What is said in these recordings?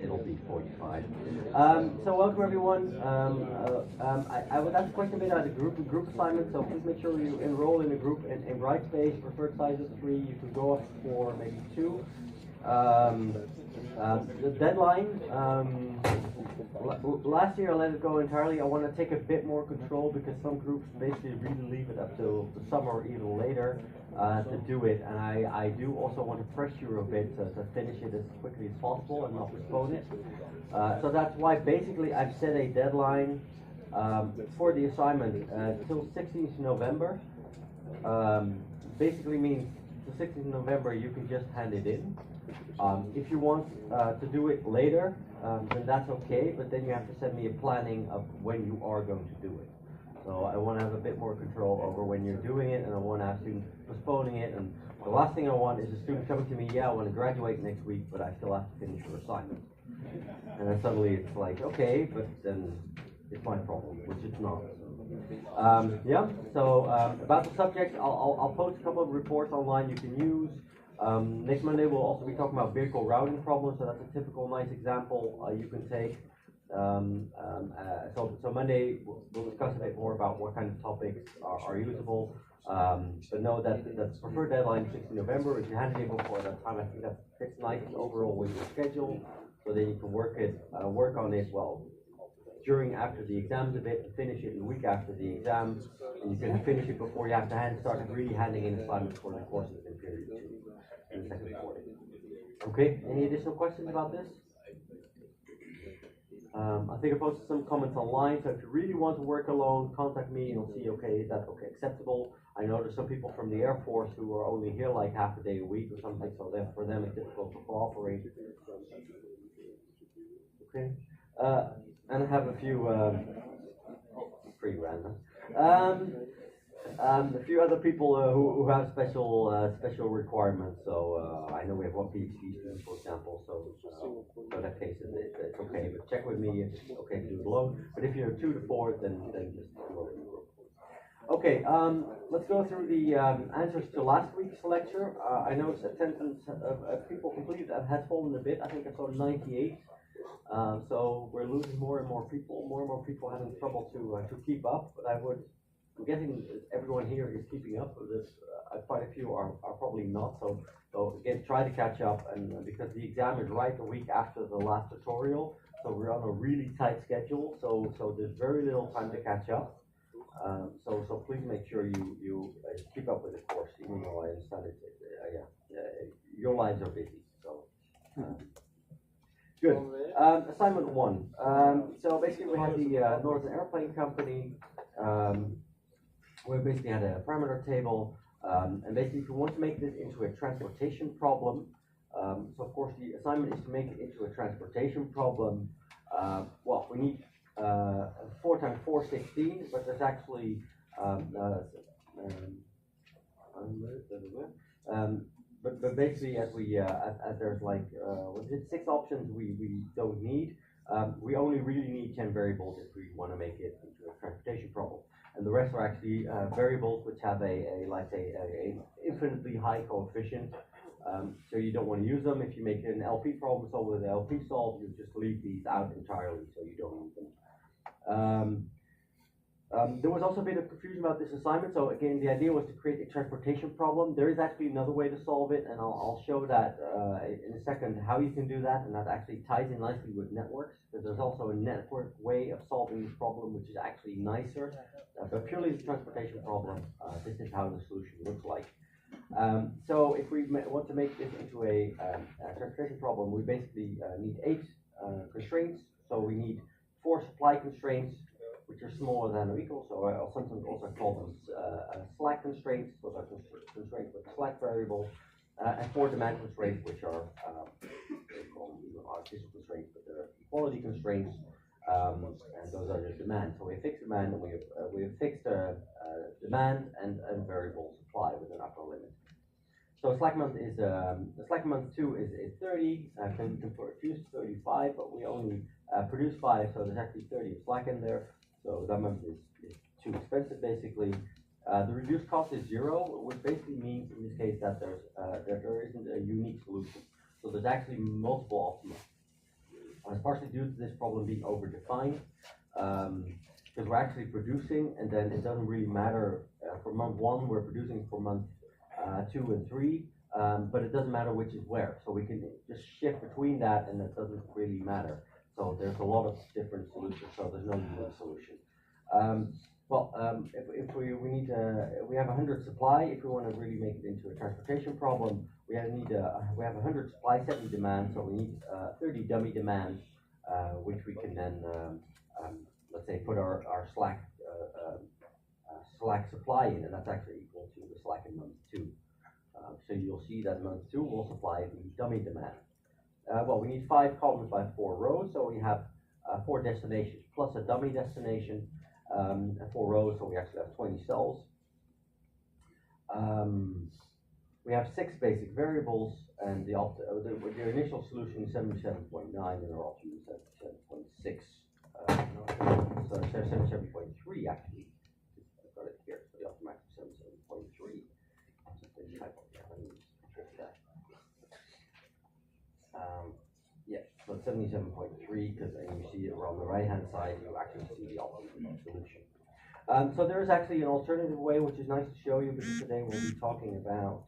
it'll be 45. So welcome everyone. I would ask a question a bit about the group assignment, so please make sure you enroll in a group in Brightspace, preferred size of 3, you can go up for maybe 2. The deadline, last year I let it go entirely. I want to take a bit more control because some groups basically really leave it up till the summer or even later to do it, and I do also want to press you a bit to finish it as quickly as possible and not postpone it. So that's why basically I've set a deadline for the assignment till 16th November. Basically means the 16th November you can just hand it in. If you want to do it later, then that's okay, but then you have to send me a planning of when you are going to do it. So I want to have a bit more control over when you're doing it, and I want to have students postponing it, and the last thing I want is a student coming to me, yeah, I want to graduate next week, but I still have to finish your assignment. And then suddenly it's like, okay, but then it's my problem, which it's not. Yeah, so about the subject, I'll post a couple of reports online you can use. Next Monday we'll also be talking about vehicle routing problems, so that's a typical nice example you can take. So Monday we'll discuss a bit more about what kind of topics are usable. But know that the preferred deadline is 16 November. If you hand it in before that time, I think that fits nicely overall with your schedule. So then you can work on it during after the exams a bit, and finish it the week after the exams, and you can finish it before you have to start really handing in assignments for the courses in period 2 in the second quarter. Okay, any additional questions about this? I think I posted some comments online, so if you really want to work alone, contact me and you'll see, okay, is that okay, acceptable? I know there's some people from the Air Force who are only here like half a day a week or something, so for them it's difficult to cooperate. Okay, and I have a few, pretty random. A few other people who have special requirements. So I know we have one PhD student, for example. So in that case, it's okay. But check with me if it's okay to do it alone. But if you're 2 to 4, then just go in the group. Okay. Let's go through the answers to last week's lecture. I noticed attendance of people completed has fallen a bit. I think I saw 98. So we're losing more and more people. More and more people having trouble to keep up. But I'm guessing everyone here is keeping up with this. Quite a few are probably not. So again, try to catch up, and because the exam is right a week after the last tutorial, so we're on a really tight schedule. So there's very little time to catch up. So please make sure you keep up with the course, even though I understand your lives are busy. So good. Assignment 1. So basically, we have the Northern Airplane Company. We basically had a parameter table, and basically if you want to make this into a transportation problem, so of course the assignment is to make it into a transportation problem. Well, we need 4 times 4, 16, but there's actually but basically as there's like 6 options we don't need. We only really need 10 variables if we want to make it into a transportation problem. And the rest are actually variables which have a infinitely high coefficient. So you don't want to use them. If you make an LP problem solve with an LP solve, you just leave these out entirely, so you don't need them. There was also a bit of confusion about this assignment. So again, the idea was to create a transportation problem. There is actually another way to solve it, and I'll show that in a second how you can do that, and that actually ties in nicely with networks, because there's also a network way of solving this problem, which is actually nicer. But purely the transportation problem, this is how the solution looks like. So if we want to make this into a transportation problem, we basically need 8 constraints. So we need 4 supply constraints, which are smaller than or equal, so I'll sometimes also call them slack constraints. Those are constraints with slack variable, and 4 demand constraints, which are artificial constraints, but they're equality constraints, and those are the demand. So we have fixed demand, and we have fixed demand and variable supply with an upper limit. So slack month is slack month 2 is 30. Can produce 35, but we only produce 5, so there's actually 30 of slack in there. So that month is too expensive, basically. The reduced cost is 0, which basically means in this case that there isn't a unique solution. So there's actually multiple optima. partially due to this problem being overdefined, because we're actually producing, and then it doesn't really matter, for month 1, we're producing for month 2 and 3, but it doesn't matter which is where, so we can just shift between that, and it doesn't really matter. So there's a lot of different solutions, so there's no unique solution. If we have 100 supply, if we want to really make it into a transportation problem, we have 100 supply, 70 demand, so we need 30 dummy demand, which we can then, let's say, put our slack supply in, and that's actually equal to the slack in month 2. So you'll see that month 2 will supply the dummy demand. We need 5 columns by 4 rows, so we have 4 destinations plus a dummy destination, 4 rows, so we actually have 20 cells. We have 6 basic variables, and the initial solution is 77.9, and our option is 77.6. So 77.3 actually. I've got it here. So the optimax is 77.3. So 77.3, because then you see it on the right hand side, you actually see the optimum solution. So there is actually an alternative way, which is nice to show you, because today we'll be talking about.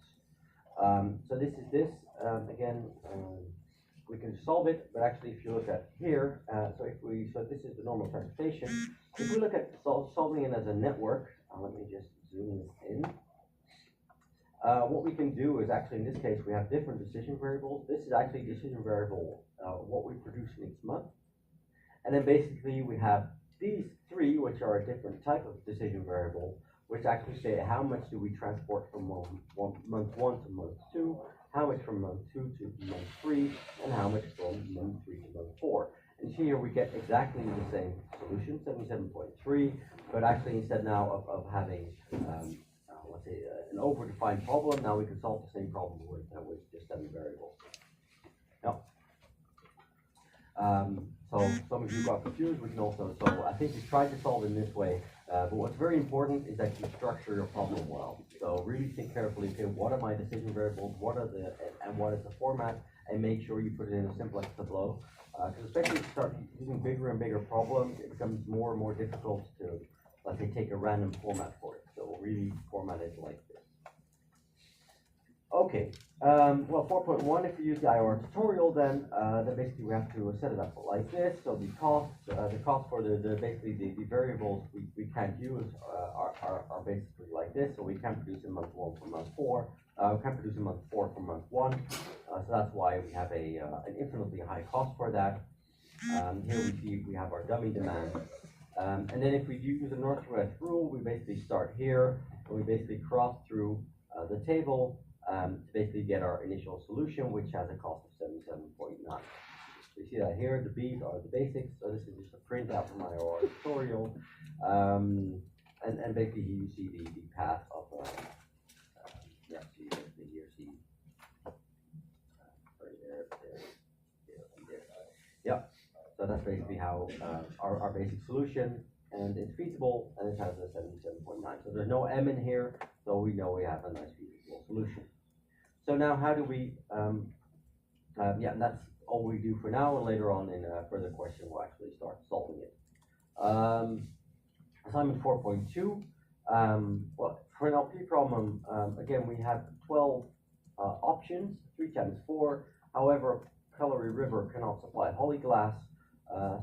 So this is this. Again, we can solve it, but actually, if you look at here, so this is the normal transportation. If we look at solving it as a network, let me just zoom this in. What we can do is actually, in this case, we have different decision variables. This is actually decision variable, what we produce each month. And then basically we have these 3, which are a different type of decision variable, which actually say how much do we transport from month 1 to month 2, how much from month 2 to month 3, and how much from month 3 to month 4. And here we get exactly the same solution, 77.3, but actually instead now of having let's say an overdefined problem, now we can solve the same problem with just 7 variables. Now, so some of you got confused, we can also, so I think you tried to solve it in this way, but what's very important is that you structure your problem well. So really think carefully, okay, what are my decision variables, what is the format, and make sure you put it in a simplex tableau, because especially if you start using bigger and bigger problems, it becomes more and more difficult to, let's say, take a random format for it. So really format it like this. Okay, 4.1, if we use the IOR tutorial, then basically we have to set it up like this. So the cost for basically the variables we can't use are basically like this. So we can't produce in month 1 for month 4. We can't produce in month 4 for month 1. So that's why we have an infinitely high cost for that. Here we see we have our dummy demand. And then if we use the north-west rule, we basically start here, and we basically cross through the table to basically get our initial solution, which has a cost of 77.9. So you see that here, the B's are the basics, so this is just a printout from my IOR tutorial. And basically you see the path of, see here, see, right there, there. Yeah. So that's basically how our basic solution, and it's feasible, and it has a 77.9. So there's no M in here, so we know we have a nice feasible solution. So now how do we, and that's all we do for now, and later on in a further question we'll actually start solving it. Assignment 4.2, for an LP problem, again, we have 12 options, 3 times 4. However, Calorie River cannot supply Holy Glass.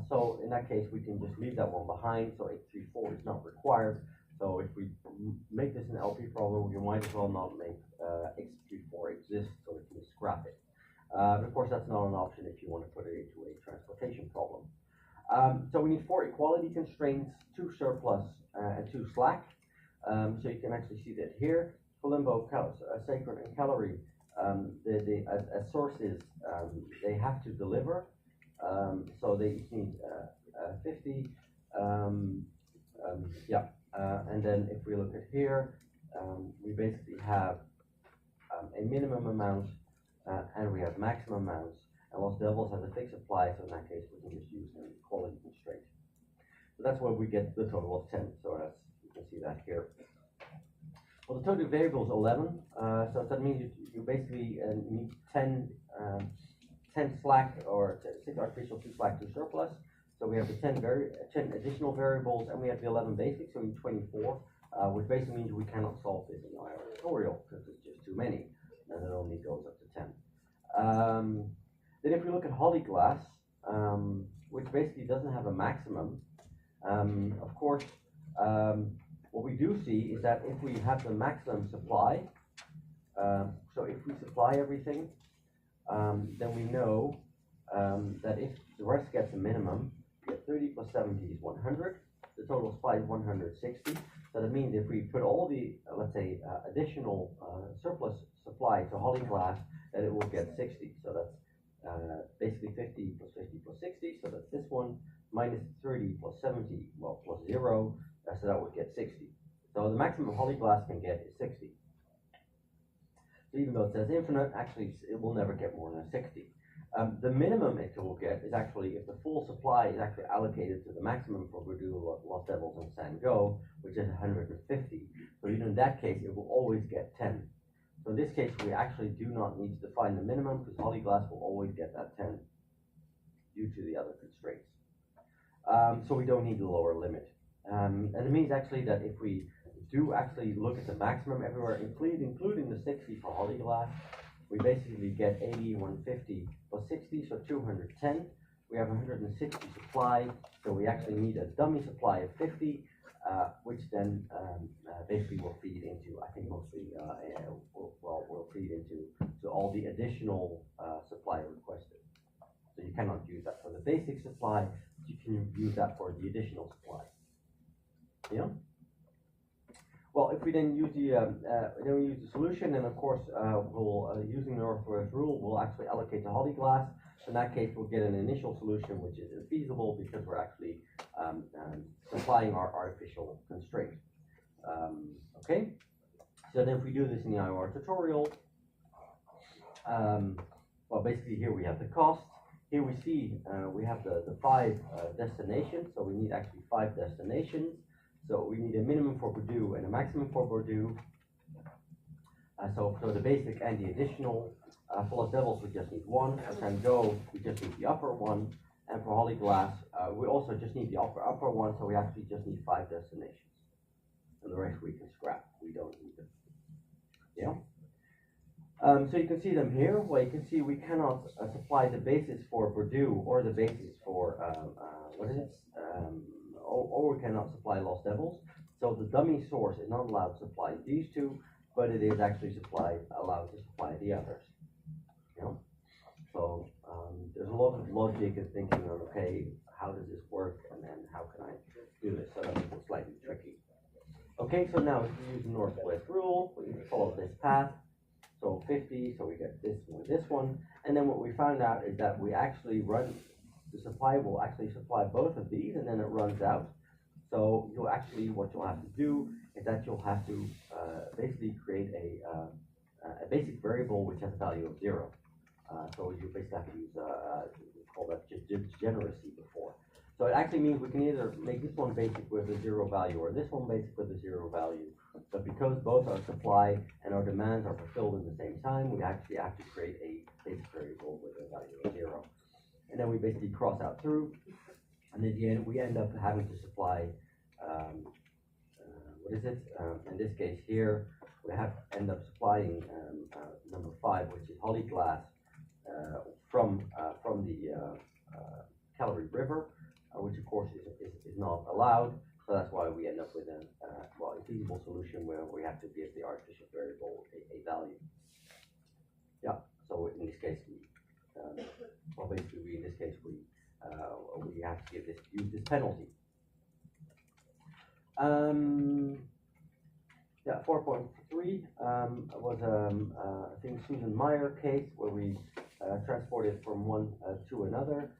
So in that case, we can just leave that one behind. So 834 is not required. So if we make this an LP problem, we might as well not make 834 exist, so we can scrap it. But of course, that's not an option if you want to put it into a transportation problem. So we need 4 equality constraints, 2 surplus, and 2 slack. So you can actually see that here, Colombo, Sacred, and Calorie, as sources, they have to deliver. So they each need 50. And then if we look at here, we basically have a minimum amount and we have maximum amounts. And Los Devils has a fixed supply, so in that case we can just use an equality constraint. So that's where we get the total of 10. So that's, you can see that here. Well, the total variable is 11. So that means you basically need 10 10 slack or 6 artificial, 2 slack, 2 surplus. So we have the 10 additional variables, and we have the 11 basic, so we need 24, which basically means we cannot solve this in our tutorial because it's just too many, and it only goes up to 10. Then if we look at Holly glass, which basically doesn't have a maximum, of course, what we do see is that if we have the maximum supply, so if we supply everything, then we know that if the rest gets a minimum, we get 30 plus 70 is 100. The total supply is 160. So that means if we put all the, let's say, additional surplus supply to Holly glass, then it will get 60. So that's basically 50 plus 50 plus 60. So that's this one minus 30 plus 70, well, plus 0. So that would get 60. So the maximum Holly glass can get is 60. So even though it says infinite, actually it will never get more than 60. The minimum it will get is actually if the full supply is actually allocated to the maximum for Voodoo, Lost Devils, and Sango, which is 150. So even in that case, it will always get 10. So in this case, we actually do not need to define the minimum because Holly glass will always get that 10 due to the other constraints. So we don't need the lower limit. And it means actually that if we do actually look at the maximum everywhere, including the 60 for Holly glass, we basically get 80, 150 plus 60, so 210. We have 160 supply, so we actually need a dummy supply of 50, which then basically will feed into, I think mostly, will feed into all the additional supply requested. So you cannot use that for the basic supply, but you can use that for the additional supply. Yeah. Well, if we then use the solution, then of course we'll using the Northwest rule, we'll actually allocate the Holly glass. In that case, we'll get an initial solution which is infeasible because we're actually supplying our artificial constraint. Okay. So then, if we do this in the IOR tutorial, well, basically here we have the cost. Here we see we have the 5 destinations, so we need actually 5 destinations. So we need a minimum for Voodoo and a maximum for Voodoo. So for the basic and the additional, for Lost Devils we just need 1. For Sango we just need the upper one, and for Holly glass we also just need the upper one. So we actually just need 5 destinations, and the rest we can scrap. We don't need them. Yeah. So you can see them here. Well, you can see we cannot supply the basis for Voodoo or the basis for what is it? Or we cannot supply Lost Devils. So the dummy source is not allowed to supply these two, but it is actually allowed to supply the others. You know? So there's a lot of logic and thinking on, okay, how does this work, and then how can I do this? So that's slightly tricky. Okay, so now if we use the Northwest rule, we follow this path. So 50, so we get this one, this one, and then what we found out is that we actually run. The supply will actually supply both of these, and then it runs out. So you'll actually, what you'll have to do is that you'll have to basically create a basic variable which has a value of 0. So you basically have to use call that degeneracy before. So it actually means we can either make this one basic with a 0 value or this one basic with a 0 value. But because both our supply and our demands are fulfilled in the same time, we actually have to create a basic variable with a value of 0. And then we basically cross out through, and at the end we end up having to supply, what is it? In this case here, we end up supplying number 5, which is Holly glass, from the Calorie River, which of course is not allowed. So that's why we end up with a infeasible solution where we have to give the artificial variable a value. Yeah. So in this case, well, basically, in this case, we have to use this penalty. Yeah, 4.3 was I think Susan Meyer case where we transported from one to another.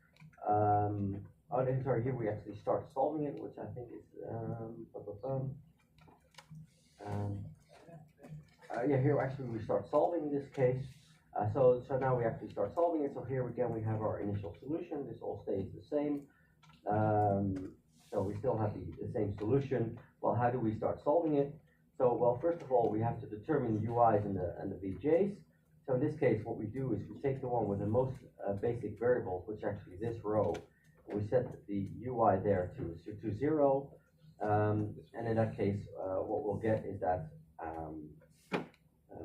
Sorry, here we actually start solving it, which I think is yeah, here actually we start solving this case. So now we actually start solving it. So here again we have our initial solution. This all stays the same. So we still have the same solution. Well, how do we start solving it? So, well, first of all, we have to determine the UIs and the VJs. So in this case, what we do is we take the one with the most basic variables, which actually this row, and we set the UI there to 0. And in that case, what we'll get is that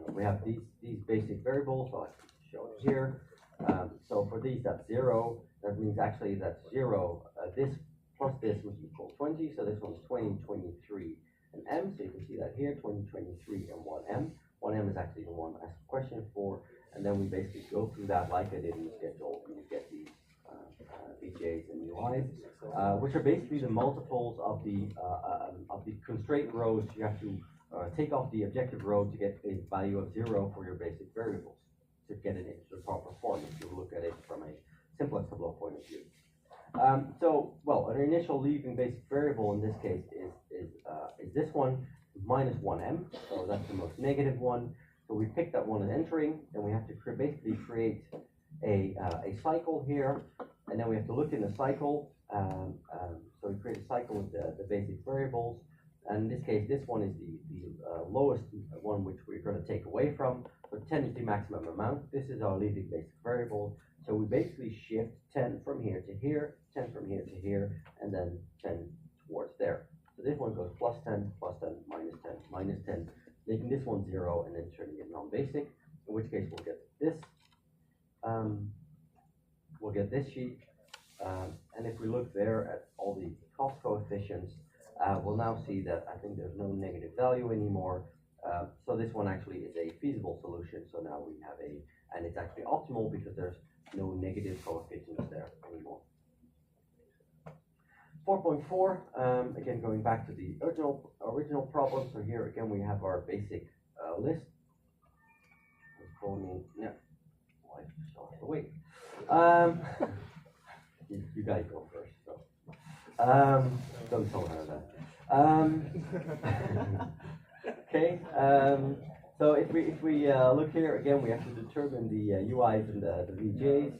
we have these basic variables. So I can show it here. So for these, that's 0. That means actually that's 0. This plus this would equal 20. So this one's 20, 23, and m. So you can see that here, 20, 23, and 1m. 1m is actually the one I asked a question for. And then we basically go through that like I did in the schedule, and you get these VJs and UIs, which are basically the multiples of the constraint rows. You have to take off the objective row to get a value of 0 for your basic variables to get it into the proper form if you look at it from a simplex Tableau point of view. Well, an initial leaving basic variable in this case is this one, minus 1m, so that's the most negative one. So we pick that one as entering, then we have to basically create a cycle here, and then we have to look in the cycle. So we create a cycle with the basic variables, and in this case, this one is the lowest one which we're going to take away from. So 10 is the maximum amount. This is our leaving basic variable. So we basically shift 10 from here to here, 10 from here to here, and then 10 towards there. So this one goes plus 10, minus 10, making this one 0, and then turning it non-basic, in which case we'll get this. We'll get this sheet, and if we look there at all the cost coefficients, we'll now see that I think there's no negative value anymore. So this one actually is a feasible solution. So now we have and it's actually optimal because there's no negative coefficients there anymore. 4.4, again, going back to the original problem. So here again, we have our basic list. Wait. You guys go first. So. Don't tell her that. Okay. So if we look here again, we have to determine the UIs and the VJs.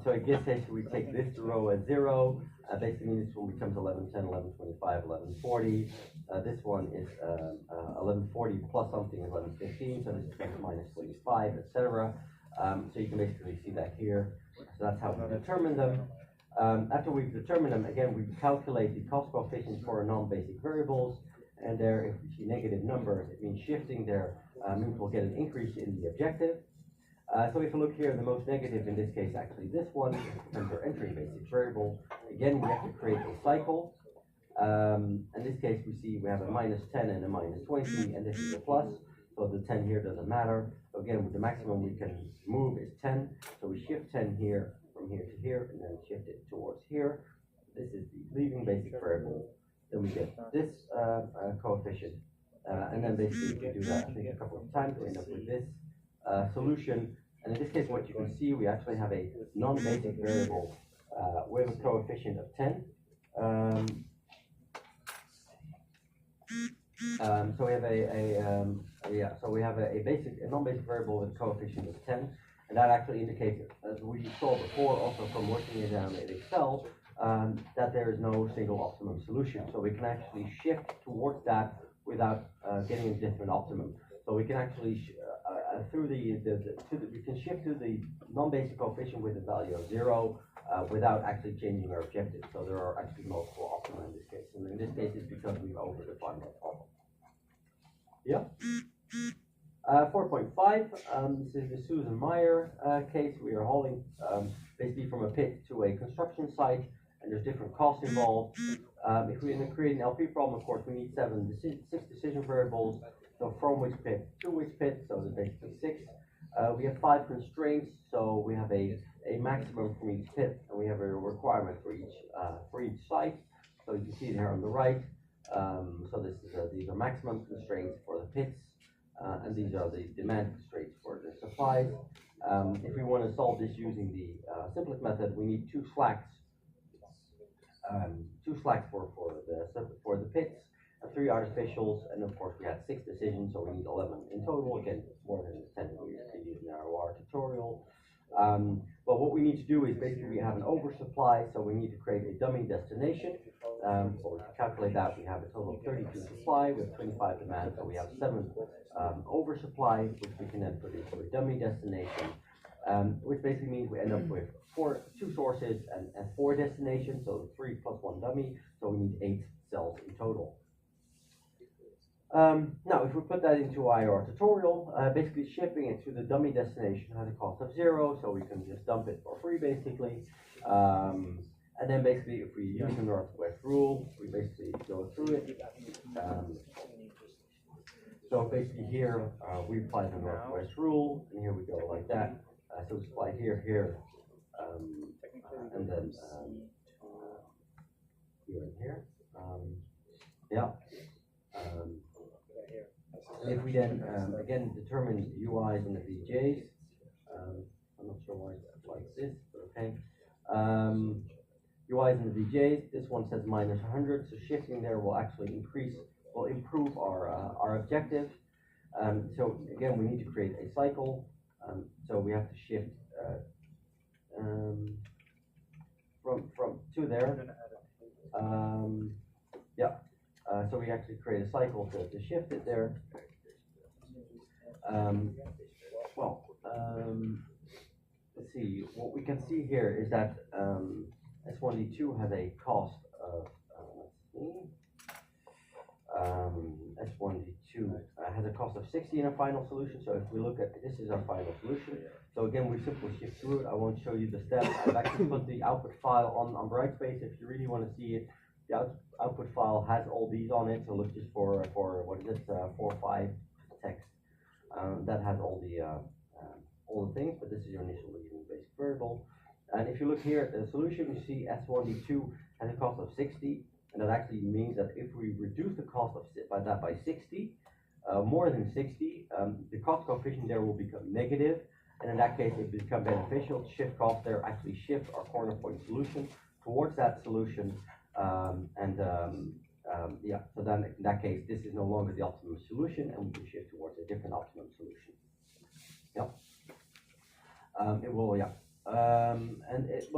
So in this case, we take this row as 0. Basically, this one becomes 11, 10, 11, 25, 11, 40. This one is 11, 40 plus something, 11, 15. So this becomes minus 25, etc. So you can basically see that here. So that's how we determine them. After we've determined them, again, we calculate the cost coefficients for our non-basic variables. And there, if we see negative numbers, it means shifting there means we'll get an increase in the objective. So if you look here, the most negative in this case, actually this one, becomes our entering basic variable. Again, we have to create a cycle. In this case, we see we have a minus 10 and a minus 20, and this is a plus. So the 10 here doesn't matter. So again, with the maximum we can move is 10. So we shift 10 here from here to here, and then shift it towards here. This is the leaving basic variable. Then we get this coefficient, and then basically we do that I think a couple of times to end up with this solution. And in this case, what you can see, we actually have a non-basic variable with a coefficient of 10. So we have a non-basic variable with a coefficient of 10, and that actually indicates, as we saw before, also from working it down in Excel, that there is no single optimum solution. So we can actually shift towards that without getting a different optimum. So we can actually we can shift to the non-basic coefficient with a value of 0 without actually changing our objective. So there are actually multiple optima in this case, and in this case it's because we've overdefined that problem. Yeah. 4.5. This is the Susan Meyer case. We are hauling basically from a pit to a construction site, and there's different costs involved. If we create an LP problem, of course, we need 6 decision variables. So from which pit to which pit, so there's basically 6. We have 5 constraints, so we have a maximum from each pit, and we have a requirement for each site. So you can see it here on the right. So these are maximum constraints for the pits, and these are the demand constraints for the supplies. If we want to solve this using the simplest method, we need 2 slacks. 2 slacks for the pits, 3 artificials, and of course we had 6 decisions, so we need 11 in total. Again, more than the 10 we used in our tutorial. But what we need to do is basically we have an oversupply, so we need to create a dummy destination. So to calculate that, we have a total of 32 supply with 25 demand, so we have 7 oversupply, which we can then put into a dummy destination, which basically means we end up with 2 sources and 4 destinations, so 3 plus 1 dummy, so we need 8 cells in total. Now, if we put that into our tutorial, basically shipping it to the dummy destination has a cost of 0, so we can just dump it for free, basically. And then basically, if we use the northwest rule, we basically go through it. So basically here, we apply the northwest rule, and here we go like that. So it's applied here, and then here and here. And if we then again determine the UIs and the VJs, I'm not sure why it's like this, but okay. UIs and the VJs, this one says minus 100, so shifting there will actually improve our objective. So again, we need to create a cycle. So we have to shift from to there. So we actually create a cycle to shift it there. Let's see. What we can see here is that S1D2 has a cost of S1D2 has a cost of 60 in a final solution. So if we look at this, is our final solution. So again, we simply shift through it. I won't show you the steps. I've actually put the output file on Brightspace if you really want to see it. The output file has all these on it. So look just for what is it, 4 or 5 text. That has all the things, but this is your initial basic variable. And if you look here at the solution, you see S1D2 has a cost of 60, and that actually means that if we reduce the cost by 60, more than 60, the cost coefficient there will become negative, and in that case it will become beneficial to shift cost there, actually shift our corner point solution towards that solution, so then in that case this is no longer the optimum solution, and we can shift towards a different optimum solution. It will,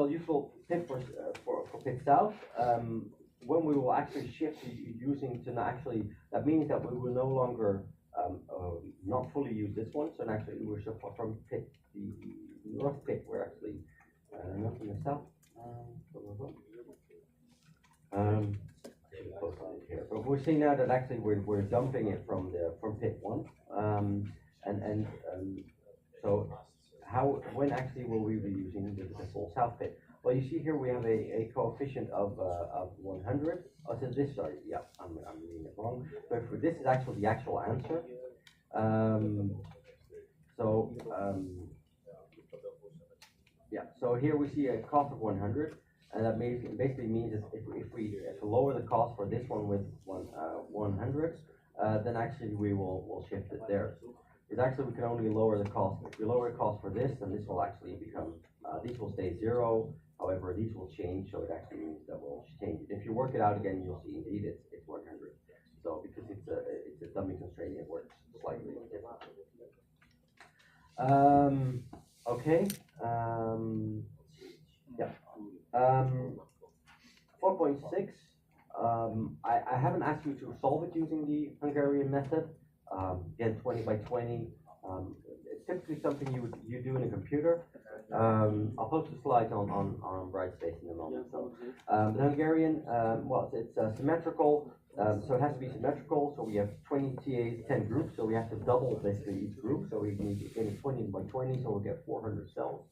useful tip for pit south. When we will actually shift using to actually, that means that we will no longer not fully use this one. So actually, we're from pit the north pit. We're actually not in the south. Here, but we're seeing now that actually we're dumping it from pit 1, so when actually will we be using the full south pit? Well, you see here we have a coefficient of 100. Oh, so this, sorry, yeah, I'm reading it wrong. So for this is actually the actual answer. So here we see a cost of 100, and that basically means that if we lower the cost for this one with 100, then actually we will shift it there. Because actually we can only lower the cost. If we lower the cost for this, then this will actually become, these will stay 0. However, these will change, so it actually means that we'll change it. If you work it out again, you'll see indeed it's 100. So because it's a dummy constraint, it works slightly different. Okay. 4.6. I haven't asked you to solve it using the Hungarian method. Again, 20 by 20. It's typically something you do in a computer. I'll post the slides on Brightspace in a moment. So the Hungarian, it's symmetrical. So it has to be symmetrical. So we have 20 TAs, 10 groups. So we have to double basically each group. So we need to get 20 by 20. So we'll get 400 cells.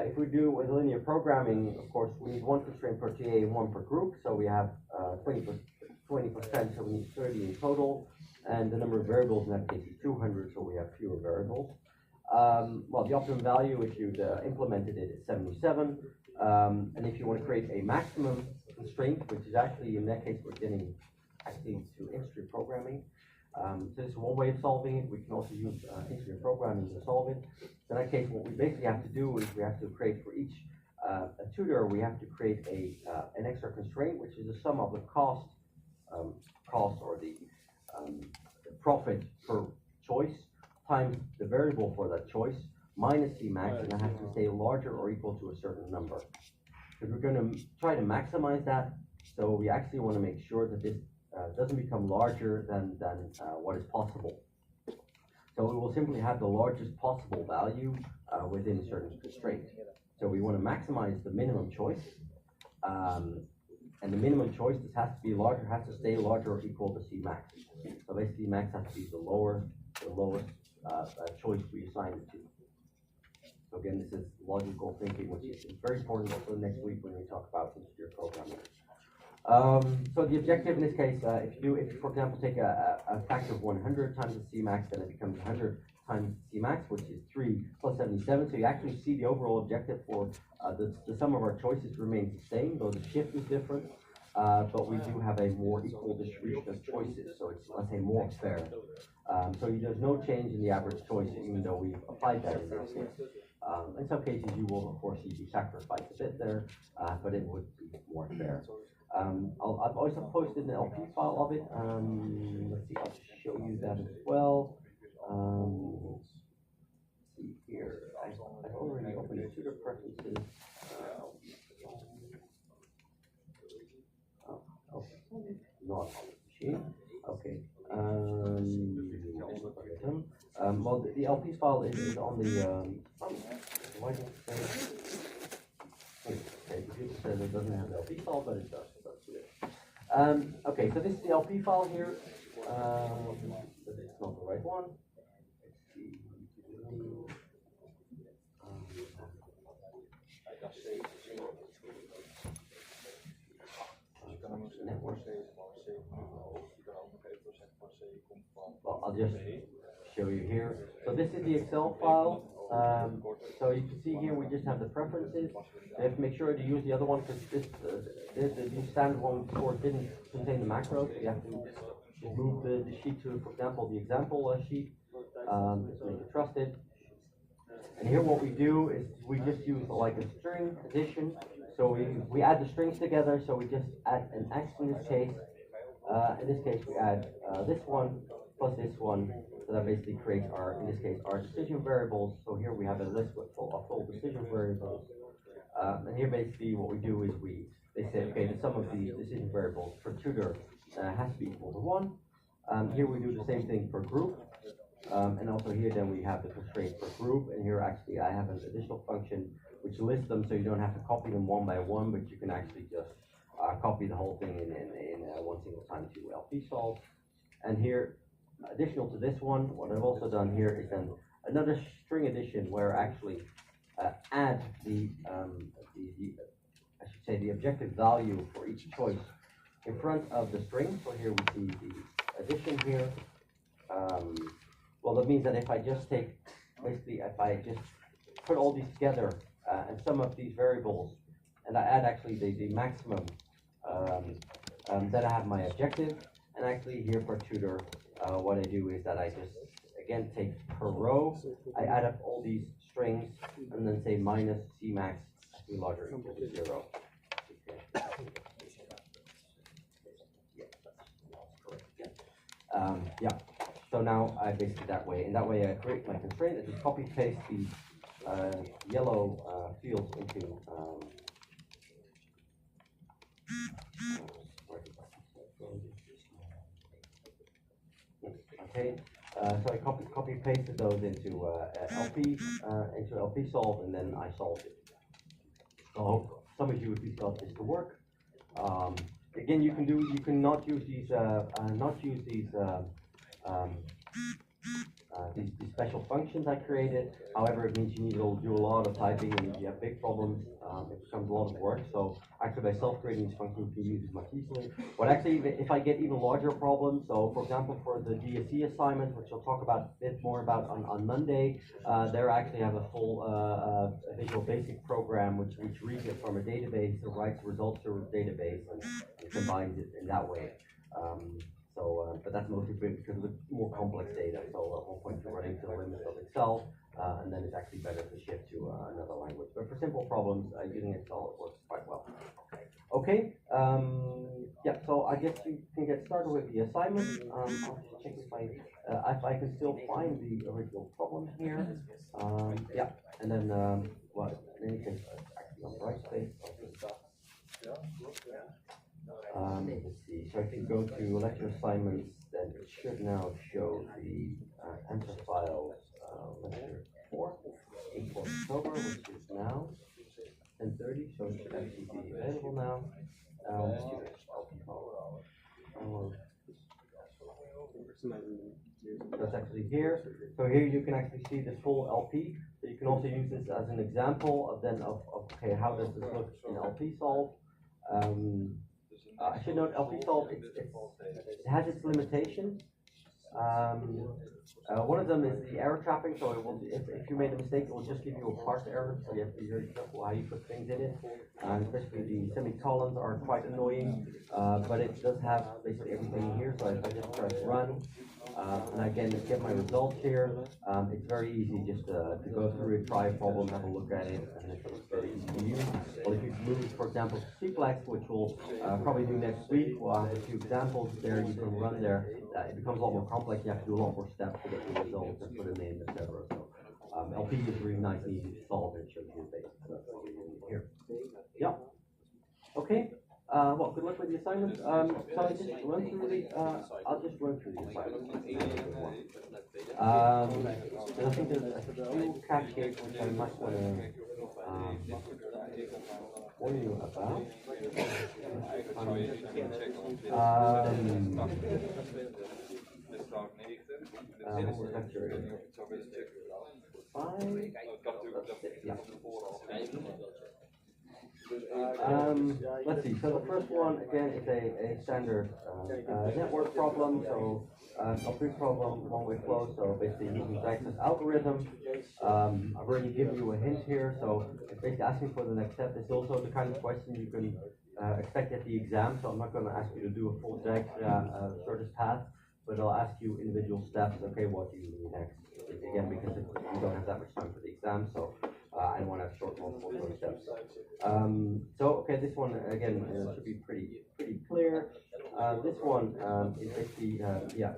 If we do with linear programming, of course, we need 1 constraint per TA and 1 per group. So we have 20%, so we need 30 in total. And the number of variables in that case is 200, so we have fewer variables. The optimum value, if you'd implemented it, is 77. And if you want to create a maximum constraint, which is actually, in that case, we're getting actually to integer programming. So this is one way of solving it. We can also use integer programming to solve it. So in that case, what we basically have to do is we have to create for each tutor, we have to create an extra constraint, which is the sum of the cost or the profit per choice times the variable for that choice minus Cmax, and that has to stay larger or equal to a certain number. because we're going to try to maximize that. So we actually want to make sure that this doesn't become larger than what is possible. So we will simply have the largest possible value within a certain constraint. So we want to maximize the minimum choice. And the minimum choice, this has to be larger, has to stay larger or equal to C max. So basically max has to be the lowest choice we assign it to. So again, this is logical thinking, which is very important also next week when we talk about integer programming. So the objective in this case, if you for example take a factor of 100 times the C max, then it becomes 100 times C max, which is 3 plus 77. So you actually see the overall objective for the sum of our choices remains the same, though the shift is different. But we do have a more equal distribution of choices, so it's, let's say, more fair. So there's no change in the average choice, even though we've applied that in this case. In some cases, you will, of course, you sacrifice a bit there, but it would be more fair. I've also posted an LP file of it. Let's see, I'll show you that as well. Let's see here. I've already opened the tutor preferences. Not on the machine. Okay. Well, the LP file is on the. Why don't you say? Okay, the computer says it doesn't have the LP file, but it does. So that's good. Okay, so this is the LP file here. But it's not the right one. Let's see. Well, I'll just show you here. So this is the Excel file. So you can see here we just have the preferences. You have to make sure to use the other one because the standard one before didn't contain the macros. So you have to just move the sheet to, for example, the example sheet. Just make it trusted. And here what we do is we just use like a string addition. So we add the strings together. So we just add an X in this case. In this case, we add this one plus this one. So that basically creates our, in this case, our decision variables. So here we have a list with full decision variables. And here basically what we do is they say, okay, the sum of these decision variables for tutor has to be equal to 1. Here we do the same thing for group. And also here then we have the constraint for group. And here actually I have an additional function which lists them so you don't have to copy them one by one, but you can actually just copy the whole thing in one single time to LP solve. And here, additional to this one, what I've also done here is then another string addition where I actually add the objective value for each choice in front of the string. So here we see the addition here. Well, that means that if I just take, basically, if I just put all these together and sum up these variables, and I add actually the maximum, then I have my objective. And actually here for tutor, what I do is that I just, again, take per row, I add up all these strings, and then say minus C max has to be larger or equal to 0. Yeah. So now I basically that way I create my constraint. I just copy paste these yellow fields into okay. So I copy pasted those into LP solve, and then I solved it. So I hope some of you would be thought this to work. Again, you cannot use these these special functions I created. However, it means you need to do a lot of typing, and if you have big problems, it becomes a lot of work. So actually, by self-creating these functions, you can use it much easily. But actually, if I get even larger problems, so for example, for the GSE assignment, which I'll talk about a bit more about on Monday, there I actually have a full Visual Basic program which reads it from a database, so writes results to a database, and combines it in that way. But that's mostly because of the more complex data. So at one point you run into the limits of Excel, and then it's actually better to shift to another language. But for simple problems, using Excel, it works quite well. Okay. Yeah. So I guess you can get started with the assignment. I'll just check if I can still find the original problem here. Yeah. And then well, in any case, it's actually on the right space. Let's see. So if you go to lecture assignments, then it should now show the answer files. Lecture 4, 8th of October, which is now 10:30. So it should actually be available now. So it's actually here. So here you can actually see the full LP. So you can also use this as an example of okay, how does this look in LP solve? I should note LP solve it has its limitations. One of them is the error trapping. So it will, if you made a mistake, it will just give you a parse error. So you have to be very careful how you put things in it. Especially the semicolons are quite annoying. But it does have basically everything here. So if I just press run, and again, get my results here. It's very easy just to go through it, try a problem, have a look at it, and it's very easy to use. Well, if you move, for example, to Cplex, which we'll probably do next week, we'll have a few examples there you can run there. It becomes a lot more complex. You have to do a lot more steps to get the results and put them in, etc. So LP is really nice and easy to solve, and it shows you the basics. So that's what you're doing here. Yeah. Okay. Well, good luck with the assignments. So I just run through the, I'll just run through the assignments. I think there's a few caveats which I might want to warn you about. Let's see. So the first one again is a standard network problem. So a big problem, one-way flow. So basically using Dijkstra's algorithm. I've already given you a hint here. So it's basically asking for the next step. It's also the kind of question you can expect at the exam. So I'm not going to ask you to do a full Dijkstra shortest path, but I'll ask you individual steps. Okay, what do you do next? Again, because we don't have that much time for the exam, so I don't want to have short ones for those steps. So okay, this one again should be pretty clear. This one is basically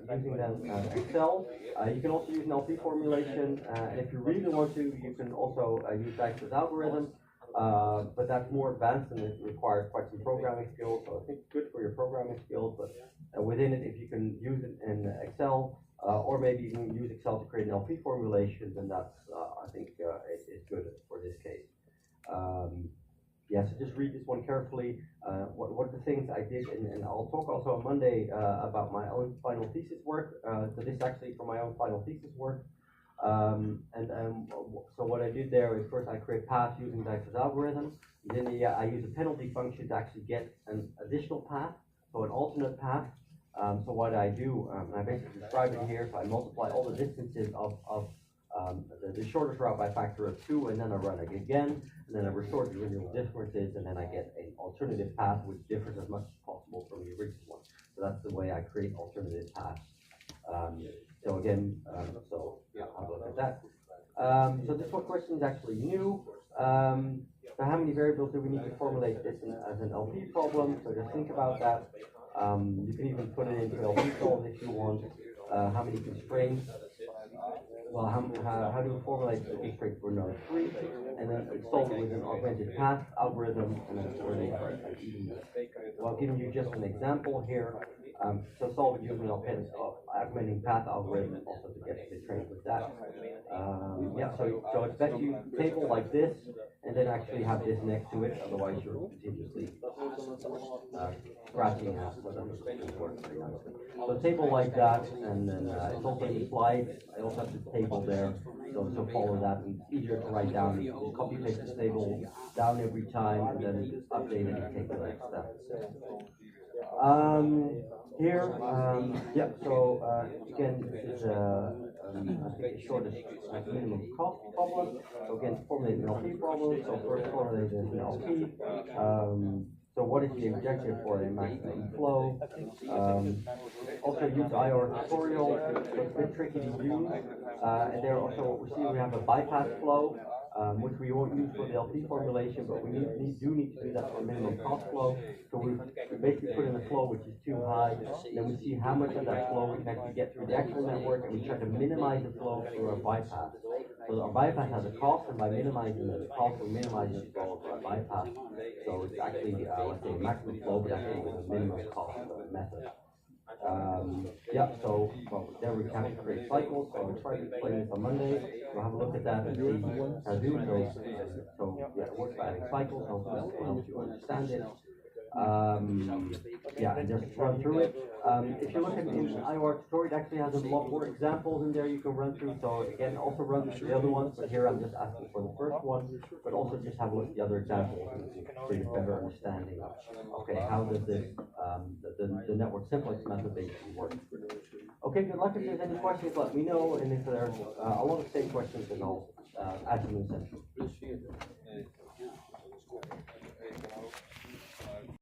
using then Excel. You can also use an LP formulation, and if you really want to, you can also use Dijkstra's algorithm. But that's more advanced and it requires quite some programming skills. So I think it's good for your programming skills, but within it, if you can use it in Excel, or maybe you can use Excel to create an LP formulation, then that's, I think, it's good for this case. Yeah, so just read this one carefully. What the things I did, and I'll talk also on Monday about my own final thesis work. So this is actually for my own final thesis work. So what I did there is first I create paths using Dijkstra's algorithm. Then I use a penalty function to actually get an additional path, so an alternate path. So what I do, I basically describe it here. So I multiply all the distances of the shortest route by a factor of 2, and then I run it again, and then I restore the original differences, and then I get an alternative path which differs as much as possible from the original one. So that's the way I create alternative paths. So again, so I'll look at that. So this one question is actually new. So how many variables do we need to formulate this as an LP problem? So just think about that. You can even put it into LP solve if you want. How many constraints? Well, how do we formulate the constraint for node 3? And then solve it with an augmented path algorithm, and then coordinate an even. Well, I've given you just an example here. So solve it using augmenting path algorithm also to get the train with that. Yeah, so it's best you table like this and then actually have this next to it, otherwise you're continuously scratching out what doesn't work very nicely. So table like that, and then it's also in the slides. I also have the table there, so follow that, and it's easier to write down. You just copy paste this table down every time and then update it and take the next step. Here, yeah, so again, this is I think the shortest minimum cost problem. So again, formulate an LP problem. So first formulate an LP. So what is the objective for a maximum flow? Also use IR tutorial, so it's a bit tricky to use. And there also, we have a bypass flow. which we won't use for the LP formulation, but we do need to do that for minimum cost flow. So we basically put in a flow which is too high, and then we see how much of that flow we can actually get through the actual network, and we try to minimize the flow through our bypass. So our bypass has a cost, and by minimizing the cost, we're minimizing the flow of our bypass. So it's actually, let's say, maximum flow, but actually with a minimum cost method. Yeah, so there we can create cycles. So we'll try to explain this on Monday. We'll have a look at that and see how to do those. So yeah, it works by adding cycles. Hopefully that will help you understand it. Yeah, and just run through it. If you look at in IOR tutorial, it actually has a lot more examples in there you can run through. So again, also run through the other ones, but here I'm just asking for the first one, but also just have a look at the other examples and get a better understanding of, okay, how does this, the network simplex method basically work. Okay, good luck. If there's any questions, let me know, and if there's a lot of same questions, then I'll add them in the session.